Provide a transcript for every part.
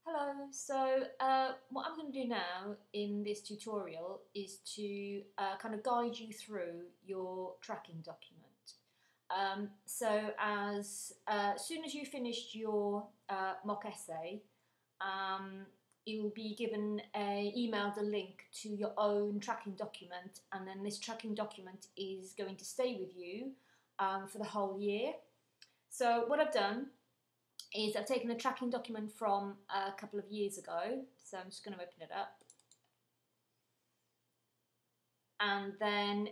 Hello, what I'm going to do now in this tutorial is to kind of guide you through your tracking document. As soon as you finished your mock essay, you'll be given emailed a link to your own tracking document, and then this tracking document is going to stay with you for the whole year. So what I've done is I've taken a tracking document from a couple of years ago, so I'm just going to open it up. And then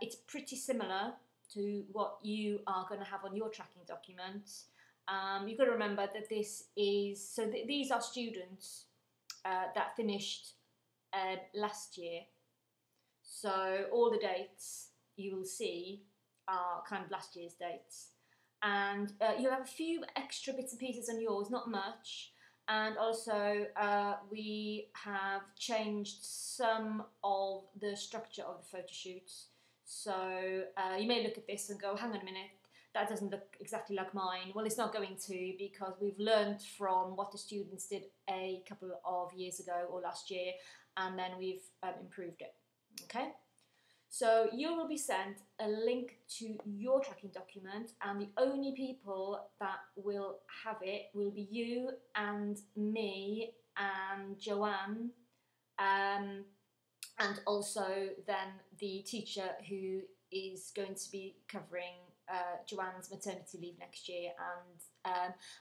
it's pretty similar to what you are going to have on your tracking document. You've got to remember that this is, these are students that finished last year. So all the dates you will see are kind of last year's dates. And you'll have a few extra bits and pieces on yours, not much. And also we have changed some of the structure of the photo shoots. So you may look at this and go, hang on a minute, that doesn't look exactly like mine. Well, it's not going to, because we've learned from what the students did a couple of years ago or last year, and then we've improved it, okay? So you will be sent a link to your tracking document, and the only people that will have it will be you and me and Joanne, and also then the teacher who is going to be covering Joanne's maternity leave next year,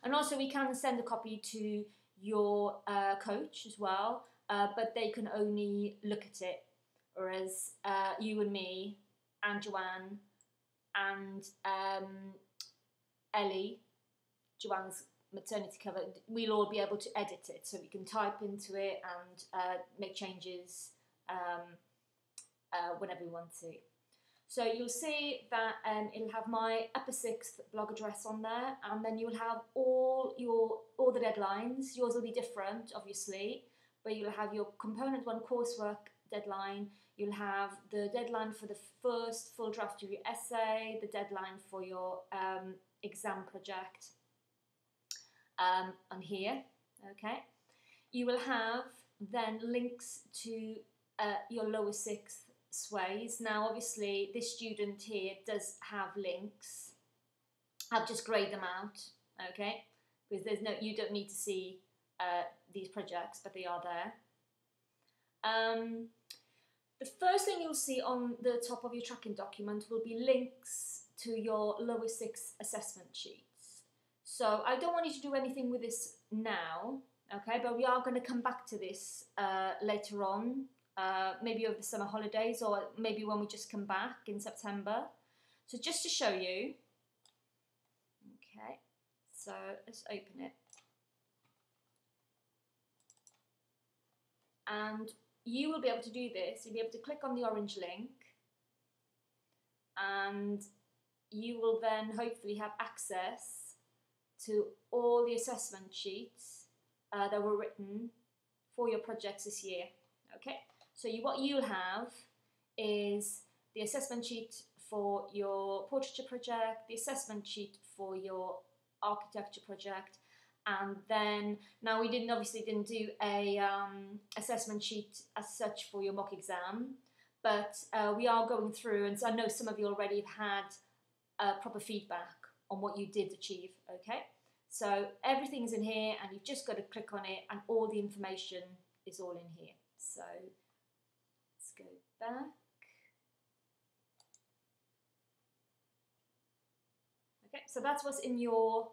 and also we can send a copy to your coach as well, but they can only look at it. Whereas you and me and Joanne and Ellie, Joanne's maternity cover, we'll all be able to edit it, so we can type into it and make changes whenever we want to. So you'll see that it'll have my upper sixth blog address on there, and then you'll have all the deadlines. Yours will be different, obviously, but you'll have your component one coursework deadline. You'll have the deadline for the first full draft of your essay, the deadline for your exam project on here, okay? You will have then links to your lower sixth sways. Now, obviously, this student here does have links. I've just grayed them out, okay? Because you don't need to see these projects, but they are there. The first thing you'll see on the top of your tracking document will be links to your lower sixth assessment sheets. So I don't want you to do anything with this now, okay, but we are going to come back to this later on, maybe over the summer holidays, or maybe when we just come back in September. So just to show you, okay, so let's open it. And you will be able to do this. You'll be able to click on the orange link, and you will then hopefully have access to all the assessment sheets that were written for your projects this year. Okay, so what you'll have is the assessment sheet for your portraiture project, the assessment sheet for your architecture project, and then, now we obviously didn't do a assessment sheet as such for your mock exam, but we are going through, and so I know some of you already have had proper feedback on what you did achieve, okay? So everything's in here, and you've just got to click on it, and all the information is all in here. So let's go back. Okay, so that's what's in your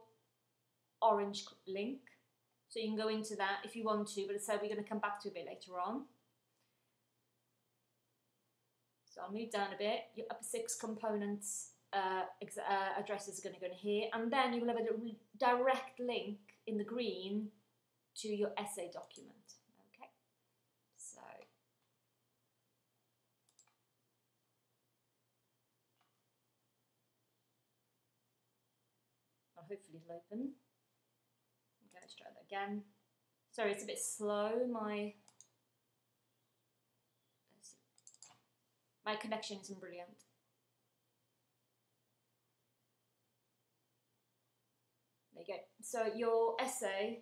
orange link, so you can go into that if you want to, but as I said, we're going to come back to a bit later on. So I'll move down a bit. Your upper six components addresses are going to go in here, and then you will have a direct link in the green to your essay document. Okay, so hopefully it'll open. Okay, let's try that again. Sorry, it's a bit slow. My connection isn't brilliant. There you go. So your essay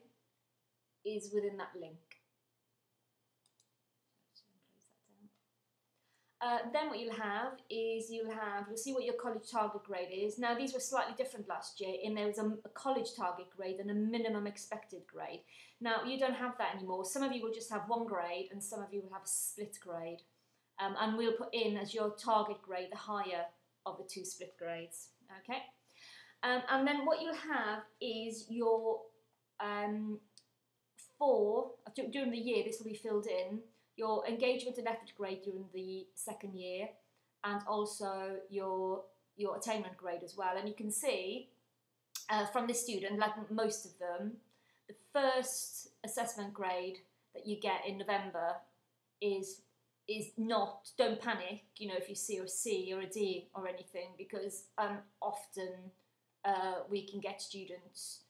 is within that link. Then what you'll have is you'll see what your college target grade is. Now these were slightly different last year in there was a college target grade and a minimum expected grade. Now you don't have that anymore. Some of you will just have one grade and some of you will have a split grade. And we'll put in as your target grade the higher of the two split grades. Okay. And then what you'll have is your during the year, this will be filled in, your engagement and effort grade during the second year, and also your attainment grade as well. And you can see from this student, like most of them, the first assessment grade that you get in November is not, don't panic, you know, if you see a C or a D or anything, because often we can get students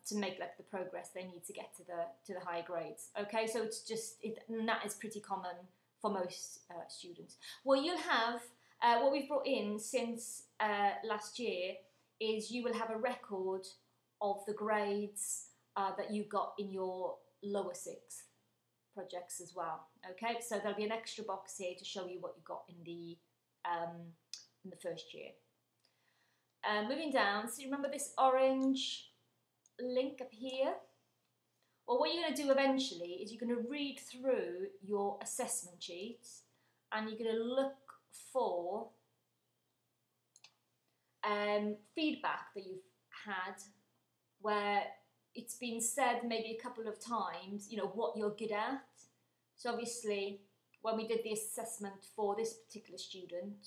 to make like the progress they need to get to the higher grades. Okay, so it's just and that is pretty common for most students. What you'll have, what we've brought in since last year, is you will have a record of the grades that you got in your lower sixth projects as well. Okay, so there'll be an extra box here to show you what you got in the first year. Moving down, so remember this orange link up here? Well, what you're going to do eventually is you're going to read through your assessment sheets and you're going to look for feedback that you've had where it's been said maybe a couple of times, you know, what you're good at. So obviously, when we did the assessment for this particular student,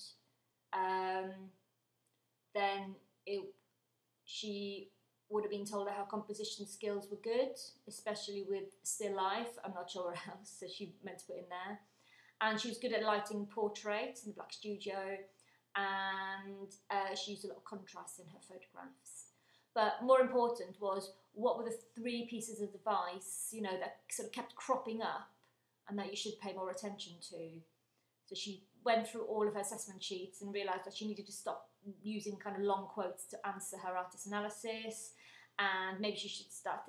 then she would have been told that her composition skills were good, especially with still life. I'm not sure what else, so she meant to put in there. And she was good at lighting portraits in the Black Studio, and she used a lot of contrast in her photographs. But more important was, what were the 3 pieces of advice, you know, that sort of kept cropping up and that you should pay more attention to. So she went through all of her assessment sheets and realised that she needed to stop using kind of long quotes to answer her artist analysis, and maybe she should start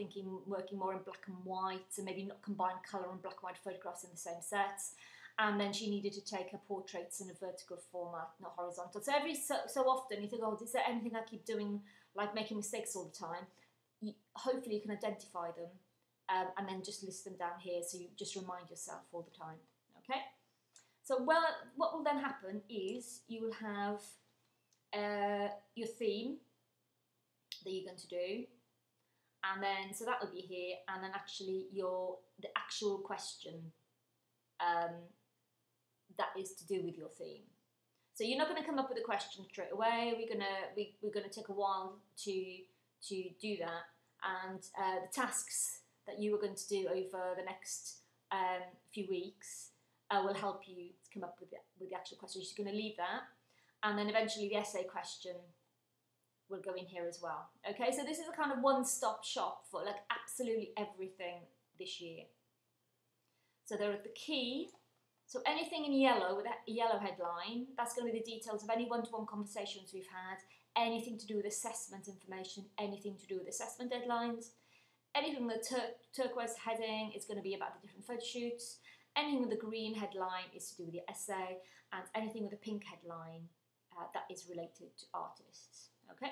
working more in black and white, and maybe not combine colour and black and white photographs in the same sets. And then she needed to take her portraits in a vertical format, not horizontal. So every so often you think, oh, is there anything I keep doing, like making mistakes all the time? Hopefully you can identify them and then just list them down here, so you just remind yourself all the time. Okay? So what will then happen is you will have your theme that you're going to do, and then so that will be here, and then actually the actual question that is to do with your theme. So you're not going to come up with a question straight away. We're gonna take a while to do that, and the tasks that you are going to do over the next few weeks will help you to come up with the actual question. You're going to leave that, and then eventually the essay question will go in here as well. Okay, so this is a kind of one-stop shop for like absolutely everything this year. So there are the key. So anything in yellow with a yellow headline, that's going to be the details of any one-to-one conversations we've had, anything to do with assessment information, anything to do with assessment deadlines. Anything with the turquoise heading is going to be about the different photo shoots. Anything with the green headline is to do with the essay, and anything with a pink headline that is related to artists. Okay,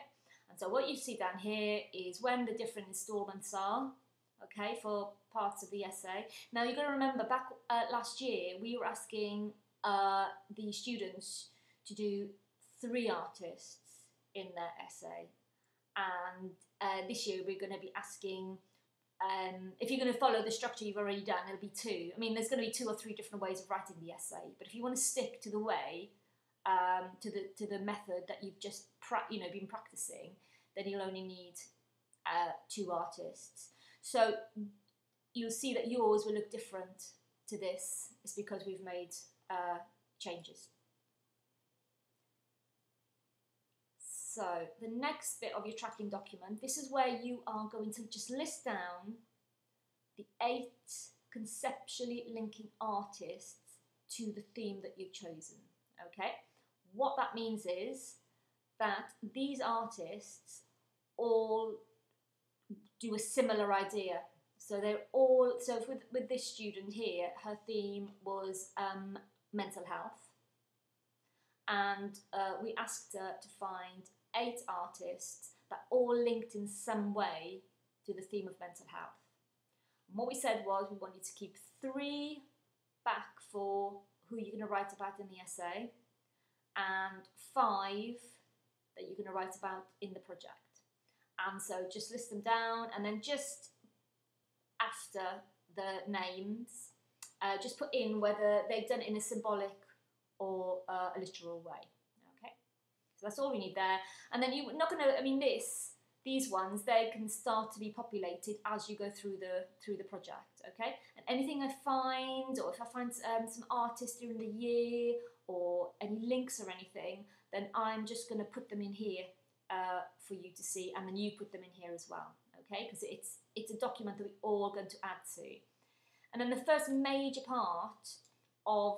and so what you see down here is when the different instalments are, okay, for parts of the essay. Now you've got to remember, back last year we were asking the students to do 3 artists in their essay, and this year we're going to be asking, if you're going to follow the structure you've already done, it'll be 2. I mean, there's going to be 2 or 3 different ways of writing the essay, but if you want to stick to the way, to the method that you've just been practicing, then you'll only need 2 artists. So you'll see that yours will look different to this. It's because we've made changes. So the next bit of your tracking document, this is where you are going to just list down the 8 conceptually linking artists to the theme that you've chosen. Okay? What that means is that these artists all do a similar idea. So they're all, so with this student here, her theme was mental health. And we asked her to find 8 artists that all linked in some way to the theme of mental health. And what we said was we wanted to keep 3 back for who you're going to write about in the essay, and 5 that you're going to write about in the project. And so just list them down, and then just after the names, just put in whether they've done it in a symbolic or a literal way. Okay, so that's all we need there. And then you're not going to, I mean, these ones, they can start to be populated as you go through the project. Okay, and anything I find, or if I find some artists during the year or any links or anything, then I'm just going to put them in here for you to see, and then you put them in here as well. Okay, because it's a document that we're all going to add to. And then the first major part of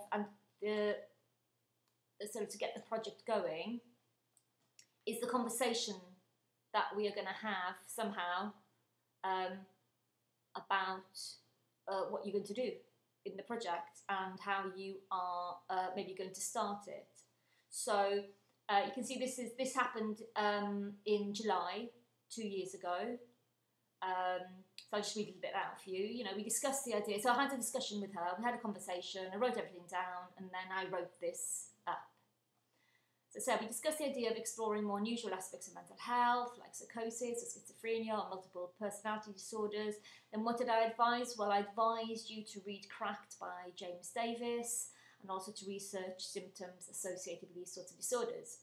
so to get the project going is the conversation that we are going to have somehow about what you're going to do in the project and how you are maybe going to start it. So you can see this happened in July 2 years ago. So I'll just read a little bit out for you. You know, we discussed the idea. So I had a discussion with her. We had a conversation. I wrote everything down, and then I wrote this up. So we discussed the idea of exploring more unusual aspects of mental health, like psychosis or schizophrenia or multiple personality disorders. And what did I advise? Well, I advised you to read Cracked by James Davis, and also to research symptoms associated with these sorts of disorders.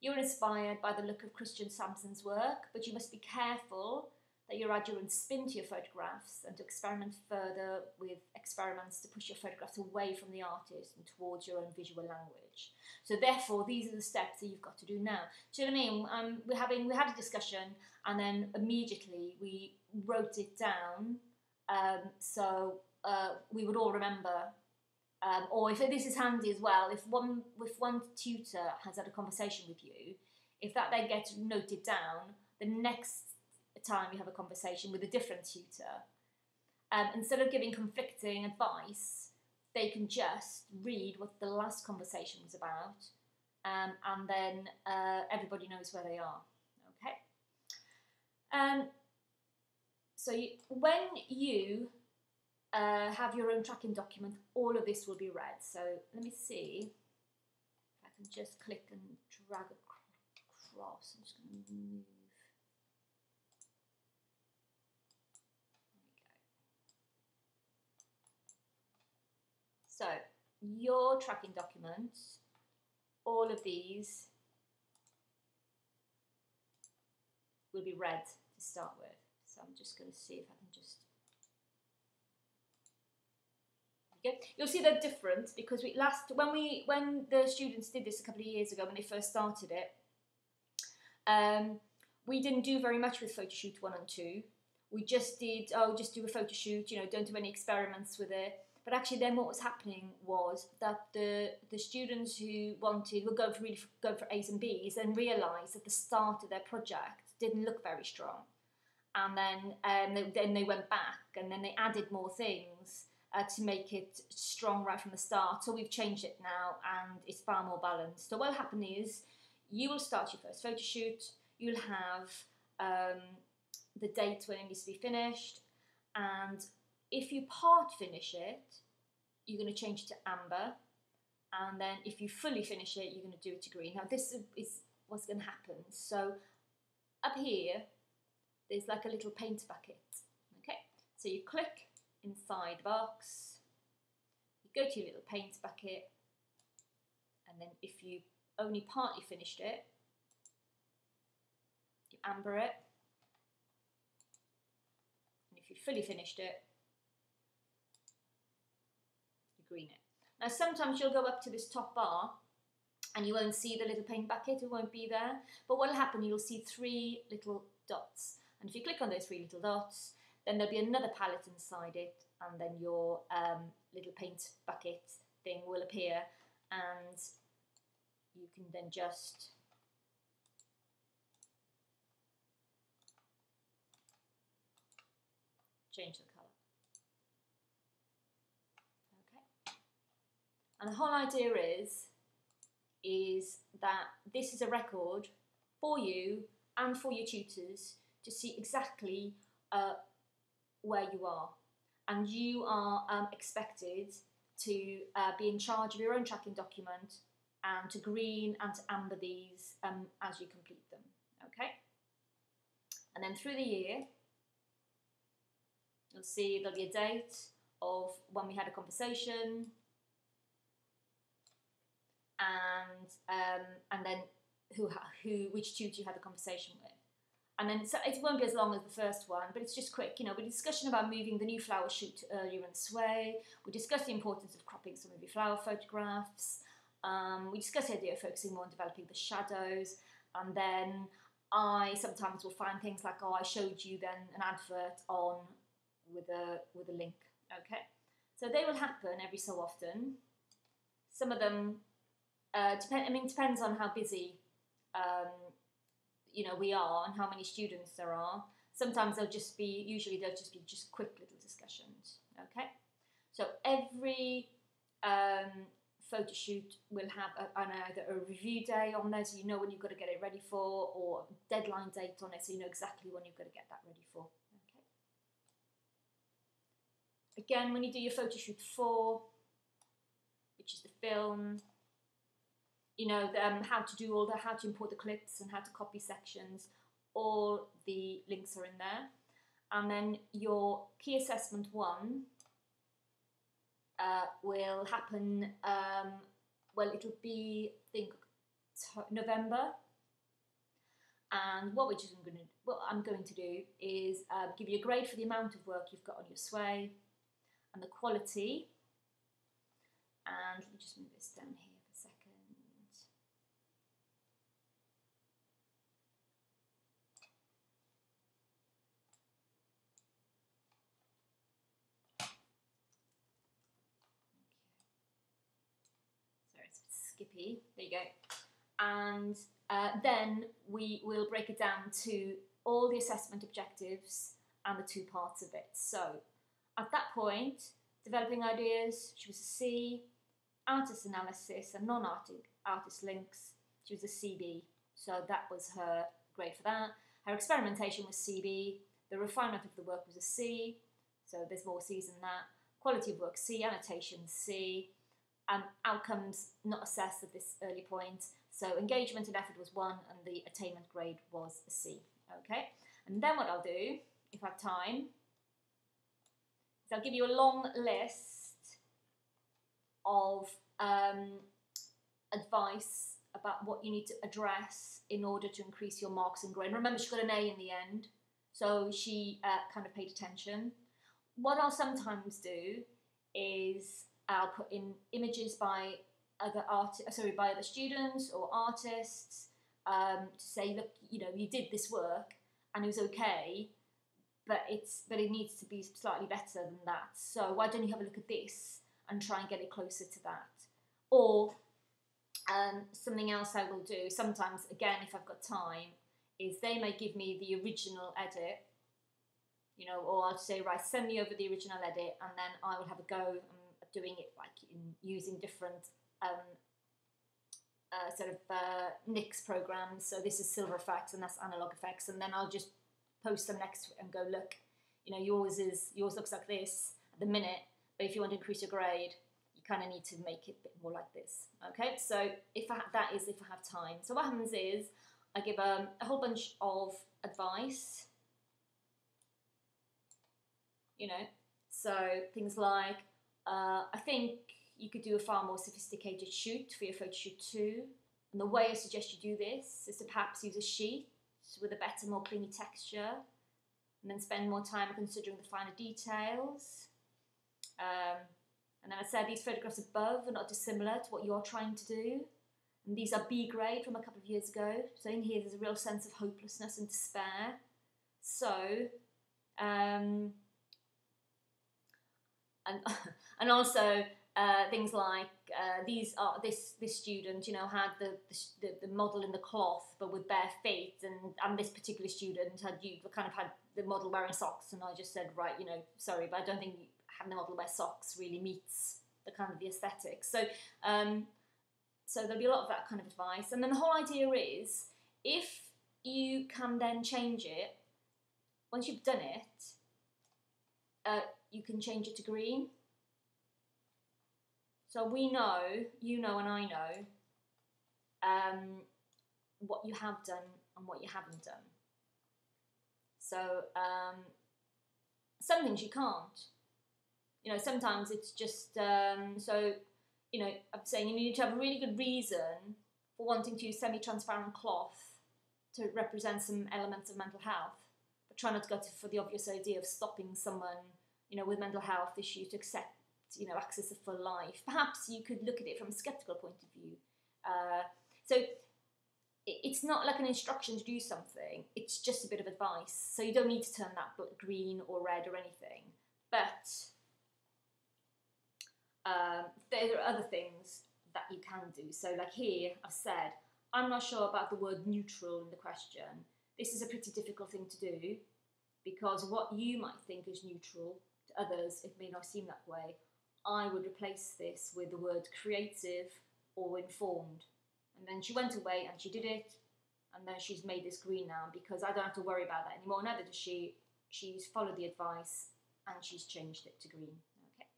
You were inspired by the look of Christian Sampson's work, but you must be careful that you add your own spin to your photographs, and to experiment further with experiments to push your photographs away from the artist and towards your own visual language. So therefore, these are the steps that you've got to do now. Do you know what I mean? We had a discussion, and then immediately we wrote it down, so we would all remember. Or if this is handy as well, if one tutor has had a conversation with you, if that then gets noted down, the next time you have a conversation with a different tutor, instead of giving conflicting advice, they can just read what the last conversation was about, and then everybody knows where they are. Okay. So when you have your own tracking document, all of this will be read. So let me see if I can just click and drag across. I'm just going to move. So your tracking documents, all of these will be read to start with. So I'm just going to see if I can just... Okay. You'll see they're different because when the students did this a couple of years ago, when they first started it, we didn't do very much with Photoshoot 1 and 2. We just did, just do a photo shoot, you know, don't do any experiments with it. But actually then what was happening was that the students who were going for A's and B's and realised at the start of their project didn't look very strong. And then they went back, and then they added more things to make it strong right from the start. So we've changed it now, and it's far more balanced. So what will happen is you will start your first photo shoot, you'll have the date when it needs to be finished, and if you part finish it, you're going to change it to amber, and then if you fully finish it, you're going to do it to green. Now this is what's going to happen. So up here, there's like a little paint bucket. Okay, so you click inside the box, you go to your little paint bucket, and then if you only partly finished it, you amber it, and if you fully finished it, you green it. Now sometimes you'll go up to this top bar and you won't see the little paint bucket, it won't be there, but what will happen, you'll see 3 little dots, and if you click on those 3 little dots, then there'll be another palette inside it, and then your little paint bucket thing will appear, and you can then just change the colour. Okay. And the whole idea is that this is a record for you and for your tutors to see exactly where you are. And you are expected to be in charge of your own tracking document and to green and to amber these as you complete them, okay? And then through the year, you'll see there'll be a date of when we had a conversation, and then which tutor you had the conversation with. And then so it won't be as long as the first one, but it's just quick. You know, we discussion about moving the new flower shoot to earlier in the sway. We discussed the importance of cropping some of your flower photographs. We discussed the idea of focusing more on developing the shadows. And then I sometimes will find things like, oh, I showed you then an advert on with a link. Okay, so they will happen every so often. Some of them depends on how busy we are and how many students there are. Sometimes usually they'll just be quick little discussions. Okay, so every photo shoot will have either a review day on there, so you know when you've got to get it ready for, or a deadline date on it, so you know exactly when you've got to get that ready for. Okay. Again, when you do your photo shoot 4, which is the film, you know how to import the clips and how to copy sections. All the links are in there. And then your key assessment 1 will happen. Well, it'll be I think November. And what I'm going to do is give you a grade for the amount of work you've got on your sway and the quality. And let me just move this down here for a second. Sorry, it's a bit skippy. There you go. And then we will break it down to all the assessment objectives and the 2 parts of it. So at that point, developing ideas, she was a C. Artist analysis and non-artist links, she was a CB. So that was her grade for that. Her experimentation was CB. The refinement of the work was a C. So there's more C's than that. Quality of work C. Annotation C. Outcomes not assessed at this early point. So engagement and effort was 1, and the attainment grade was a C. Okay. And then what I'll do, if I have time, is I'll give you a long list of advice about what you need to address in order to increase your marks and grade. And remember, she got an A in the end, so she kind of paid attention. What I'll sometimes do is I'll put in images by other students or artists to say, look, you did this work and it was okay, but it needs to be slightly better than that. So why don't you have a look at this and try and get it closer to that? Or something else I will do sometimes, again, if I've got time, is they may give me the original edit, or I'll say, right, send me over the original edit, and then I will have a go at doing it using different NIX programs. So this is Silver Effects and that's Analog Effects, and then I'll just post them next to it and go, look, yours looks like this at the minute, but if you want to increase your grade, you kind of need to make it a bit more like this. Okay, so if I have time. So what happens is I give a whole bunch of advice, so things like, I think you could do a far more sophisticated shoot for your photo shoot 2. And the way I suggest you do this is to perhaps use a sheet with a better, more creamy texture, and then spend more time considering the finer details. And then I said these photographs above are not dissimilar to what you're trying to do. And these are B grade from a couple of years ago. So in here there's a real sense of hopelessness and despair. So, and also things like this student, had the model in the cloth but with bare feet, and this particular student had the model wearing socks, and I just said, right, sorry, but I don't think having the model wear socks really meets the aesthetic. So so there'll be a lot of that kind of advice, and then the whole idea is, if you can then change it once you've done it, you can change it to green. So we know, and I know, what you have done and what you haven't done. So some things you can't. Sometimes it's just, I'm saying you need to have a really good reason for wanting to use semi-transparent cloth to represent some elements of mental health, but try not to go for the obvious idea of stopping someone, with mental health issues to accept access to full life. Perhaps you could look at it from a skeptical point of view. So it's not like an instruction to do something, it's just a bit of advice. So you don't need to turn that green or red or anything. But there are other things that you can do. So like here, I've said, I'm not sure about the word neutral in the question. This is a pretty difficult thing to do, because what you might think is neutral, to others it may not seem that way. I would replace this with the word creative or informed. And then she went away and she did it, and then she's made this green now, because I don't have to worry about that anymore. Neither does she. She's followed the advice and she's changed it to green. Okay.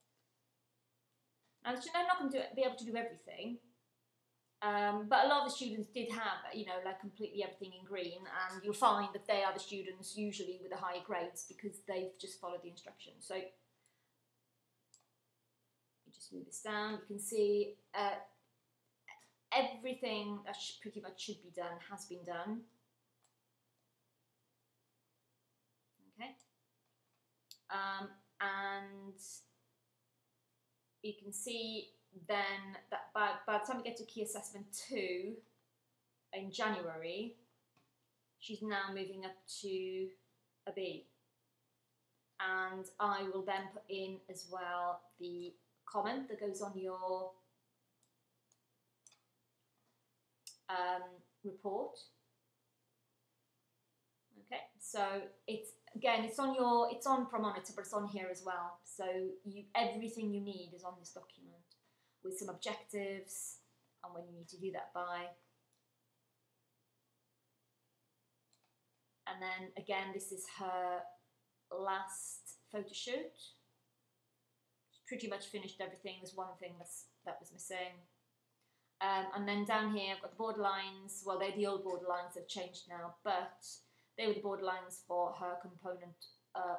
Now, I'm not going to be able to do everything, but a lot of the students did have, like completely everything in green, and you'll find that they are the students usually with the higher grades because they've just followed the instructions. So just move this down. You can see everything that pretty much should be done has been done. Okay, and you can see then that by the time we get to Key Assessment 2 in January, she's now moving up to a B. And I will then put in as well the comment that goes on your report. Okay, so it's on ProMonitor, but it's on here as well. So everything you need is on this document, with some objectives and when you need to do that by. And then again, this is her last photo shoot. She's pretty much finished everything. There's one thing that was missing. And then down here, I've got the borderlines. Well, they're the old borderlines, they've changed now, but they were the borderlines for her component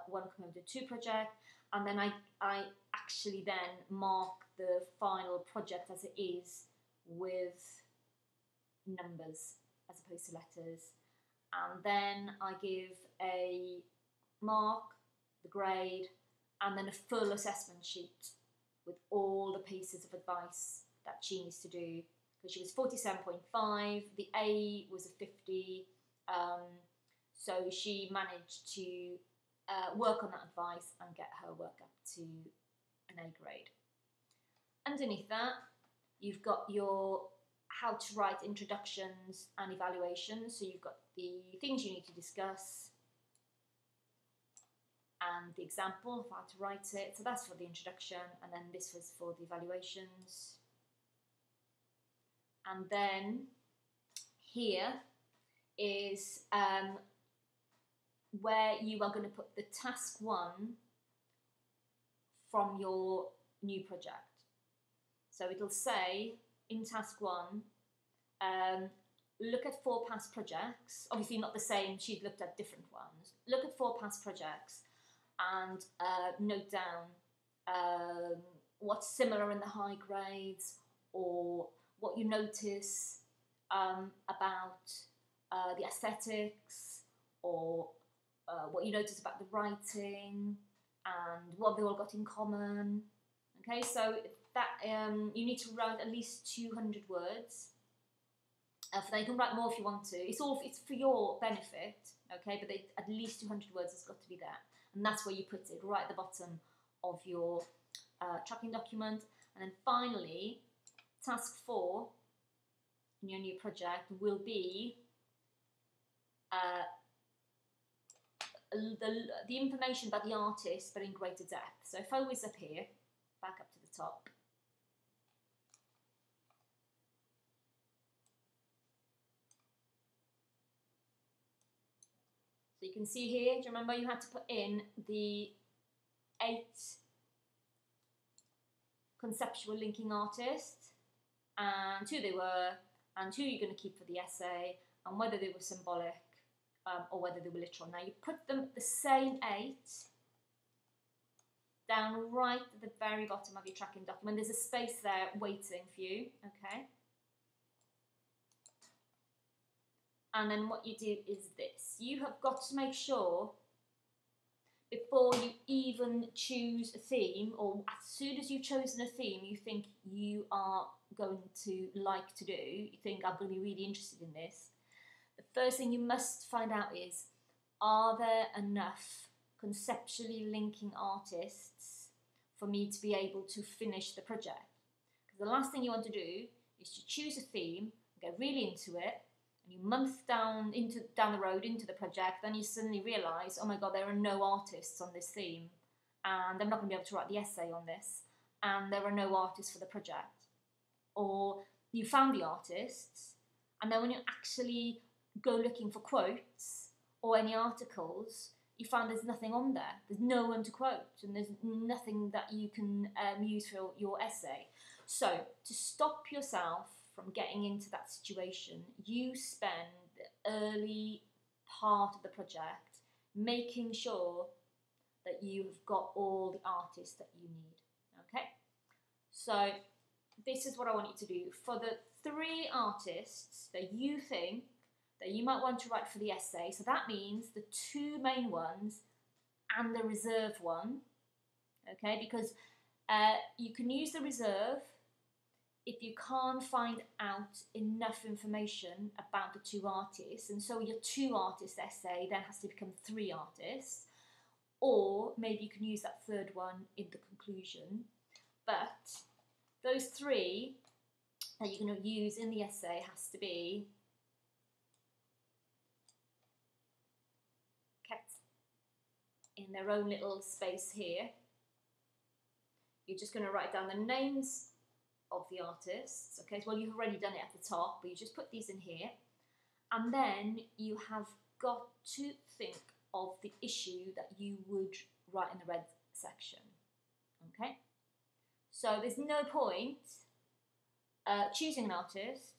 1 and component 2 project. And then I actually then mark the final project as it is with numbers as opposed to letters. And then I give a mark, the grade, and then a full assessment sheet with all the pieces of advice that she needs to do, because she was 47.5, the A was a 50, so she managed to work on that advice and get her work up to an A grade. Underneath that, you've got your how to write introductions and evaluations, so you've got the things you need to discuss and the example of how to write it. So that's for the introduction, and then this was for the evaluations. And then here is where you are going to put the task 1 from your new project. So it'll say in task 1, look at 4 past projects. Obviously not the same, she'd looked at different ones. Look at 4 past projects and note down what's similar in the high grades, or what you notice about the aesthetics, or what you notice about the writing, and what they all got in common. Okay, so that you need to write at least 200 words. You can write more if you want to. It's for your benefit, okay? But at least 200 words has got to be there, and that's where you put it, right at the bottom of your tracking document. And then finally, task 4 in your new project will be the information about the artist, but in greater depth. So if I was up here, back up to the top, so you can see here, do you remember you had to put in the 8 conceptual linking artists, and who they were, and who you're going to keep for the essay, and whether they were symbolic or whether they were literal. Now you put them, the same 8, down right at the very bottom of your tracking document. There's a space there waiting for you, okay? And then what you do is this. You have got to make sure before you even choose a theme, or as soon as you've chosen a theme you think you are going to like to do, you think I'm going to be really interested in this, the first thing you must find out is, are there enough conceptually linking artists for me to be able to finish the project? Because the last thing you want to do is to choose a theme, get really into it, and you month down the road into the project, then you suddenly realise, oh my god, there are no artists on this theme, and I'm not going to be able to write the essay on this, and there are no artists for the project. Or you found the artists, and then when you actually go looking for quotes or any articles, you find there's nothing on there. There's no one to quote, and there's nothing that you can use for your essay. So to stop yourself from getting into that situation, you spend the early part of the project making sure that you've got all the artists that you need, okay? So this is what I want you to do. For the 3 artists that you think that you might want to write for the essay, so that means the 2 main ones and the reserve one, okay? Because you can use the reserve if you can't find out enough information about the 2 artists, and so your 2 artist essay then has to become 3 artists, or maybe you can use that 3rd one in the conclusion. But those 3 that you're going to use in the essay has to be kept in their own little space here. You're just going to write down the names of the artists, okay? Well, you've already done it at the top, but you just put these in here, and then you have got to think of the issue that you would write in the red section, okay? So there's no point choosing an artist,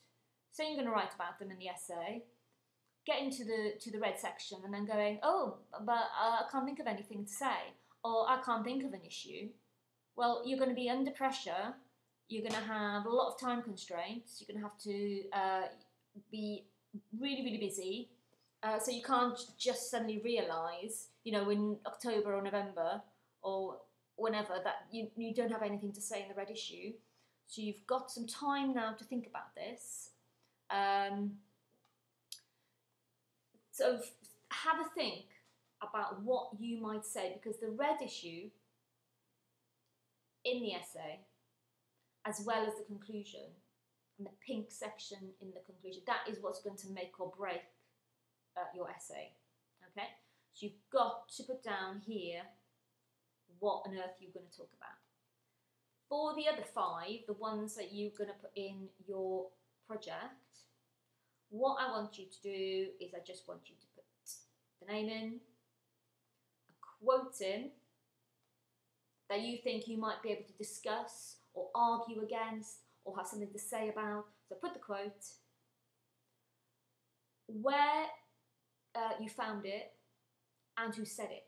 saying you're going to write about them in the essay, getting to the red section and then going, oh, but I can't think of anything to say, or I can't think of an issue. Well, you're going to be under pressure. You're going to have a lot of time constraints. You're going to have to be really, really busy. So you can't just suddenly realise, you know, in October or November or whenever that you don't have anything to say in the red issue. So you've got some time now to think about this. So have a think about what you might say, because the red issue in the essay, as well as the conclusion, and the pink section in the conclusion, that is what's going to make or break your essay, okay? So you've got to put down here what on earth you're going to talk about. For the other 5, the ones that you're going to put in your project, what I want you to do is I just want you to put the name in, a quote in that you think you might be able to discuss or argue against or have something to say about. So put the quote, where you found it, and who said it.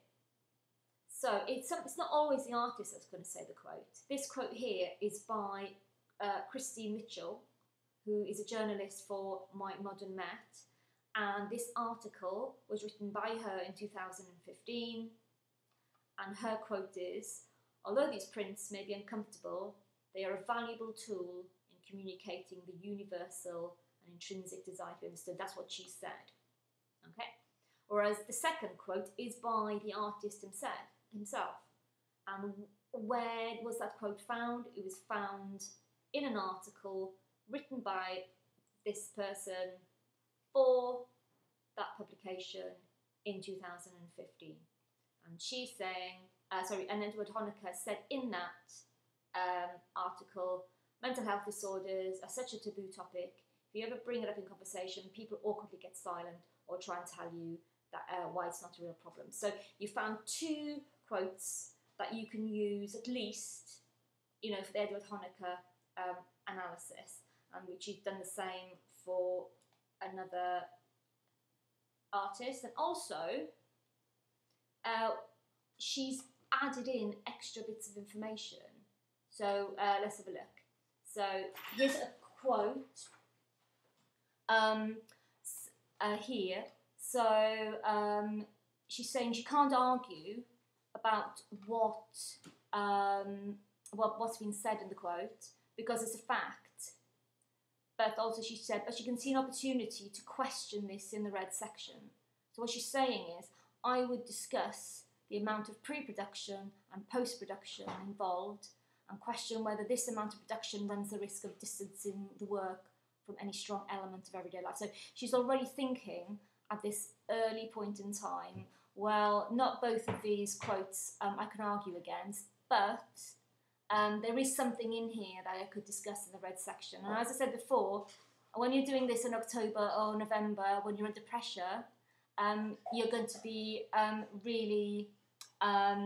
So it's not always the artist that's going to say the quote. This quote here is by Christine Mitchell, who is a journalist for My Modern Met, and this article was written by her in 2015, and her quote is, although these prints may be uncomfortable, they are a valuable tool in communicating the universal and intrinsic desire to be understood. That's what she said, okay? Whereas the second quote is by the artist himself, And where was that quote found? It was found in an article written by this person for that publication in 2015. And she's saying, and Edward Honecker said in that article, mental health disorders are such a taboo topic. If you ever bring it up in conversation, people awkwardly get silent or try and tell you that why it's not a real problem. So you found 2 quotes that you can use at least, for the Edward Honecker analysis, and which you've done the same for another artist. And also, she's added in extra bits of information. So let's have a look. So here's a quote here. So she's saying she can't argue about what's been said in the quote because it's a fact. But also she said, but she can see an opportunity to question this in the red section. So what she's saying is, I would discuss the amount of pre-production and post-production involved and question whether this amount of production runs the risk of distancing the work from any strong element of everyday life. So she's already thinking at this early point in time, well, not both of these quotes I can argue against, but there is something in here that I could discuss in the red section. And as I said before, when you're doing this in October or November, when you're under pressure, you're going to be really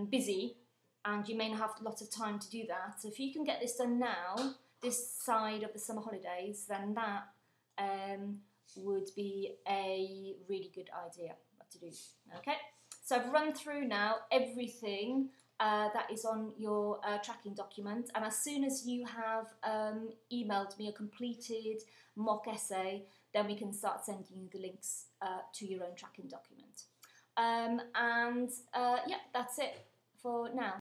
busy, and you may not have lots of time to do that. So if you can get this done now, this side of the summer holidays, then that would be a really good idea what to do. Okay, so I've run through now everything that is on your tracking document, and as soon as you have emailed me a completed mock essay, then we can start sending you the links to your own tracking document. Yeah, that's it for now.